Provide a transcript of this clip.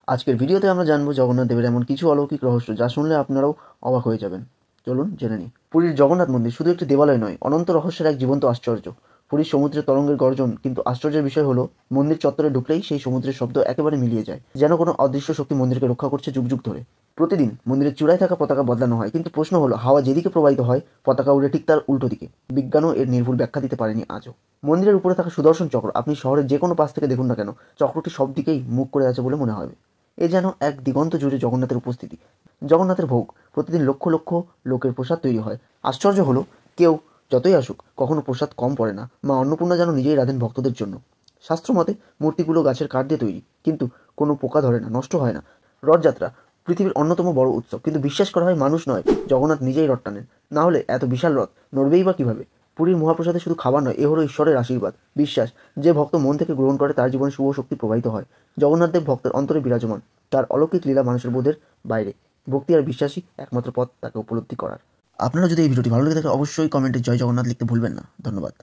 আজকের ভিডিওতে আমরা জানবো জগন্নাথ দেবের এমন কিছু অলৌকিক রহস্য যা শুনলে আপনারাও অবাক হয়ে যাবেন। চলুন জেনে নিই। পুরীর জগন্নাথ মন্দির শুধু একটি দেবালয় নয়, অনন্ত রহস্যের এক জীবন্ত আশ্চর্য। পুরীর সমুদ্রের তরঙ্গের গর্জন, কিন্তু আশ্চর্যের বিষয় হলো মন্দির চত্বরে ঢুকলেই সেই সমুদ্রের শব্দ একেবারে মিলিয়ে যায়, যেন কোনো অদৃশ্য শক্তি মন্দিরকে রক্ষা করছে যুগ যুগ ধরে। প্রতিদিন মন্দিরের চূড়ায় থাকা পতাকা বদলানো হয়, কিন্তু প্রশ্ন হলো হাওয়া যেদিকে প্রবাহিত হয় পতাকা উড়ে ঠিক তার উল্টো দিকে। বিজ্ঞানও এর নির্ভুল ব্যাখ্যা দিতে পারেনি আজও। মন্দিরের উপরে থাকা সুদর্শন চক্র আপনি শহরের যে কোনো পাশ থেকে দেখুন না কেন, চক্রটি সব দিকেই মুখ করে আছে বলে মনে হবে। এ যেন এক দিগন্ত জুড়ে জগন্নাথের উপস্থিতি, জগন্নাথের ভোগ। প্রতিদিন লক্ষ লক্ষ লোকের প্রসাদ তৈরি হয়। আশ্চর্য হলো, কেউ যতই আসুক কখনো প্রসাদ কম পড়ে না। মা অন্নপূর্ণা যেন নিজেই রাঁধেন ভক্তদের জন্য। শাস্ত্রমতে মূর্তিগুলো গাছের কাঠ দিয়ে তৈরি, কিন্তু কোনো পোকা ধরে না, নষ্ট হয় না। রথযাত্রা পৃথিবীর অন্যতম বড় উৎসব, কিন্তু বিশ্বাস করা হয় মানুষ নয়, জগন্নাথ নিজেই রথ টানেন। না হলে এত বিশাল রথ নড়বেই বা কীভাবে? পুরীর মহাপ্রসাদে শুধু খাবার নয়, এ হলো ঈশ্বরের আশীর্বাদ, বিশ্বাস। যে ভক্ত মন থেকে গ্রহণ করে তার জীবনে শুভ শক্তি প্রবাহিত হয়। জগন্নাথদেব ভক্তের অন্তরে বিরাজমান। তার অলৌকিক লীলা মানুষের বোধের বাইরে। ভক্তি আর বিশ্বাসই একমাত্র পথ তাকে উপলব্ধি করার। আপনারা যদি এই ভিডিওটি ভালো লেগে থাকে অবশ্যই কমেন্টে জয় জগন্নাথ লিখতে ভুলবেন না। ধন্যবাদ।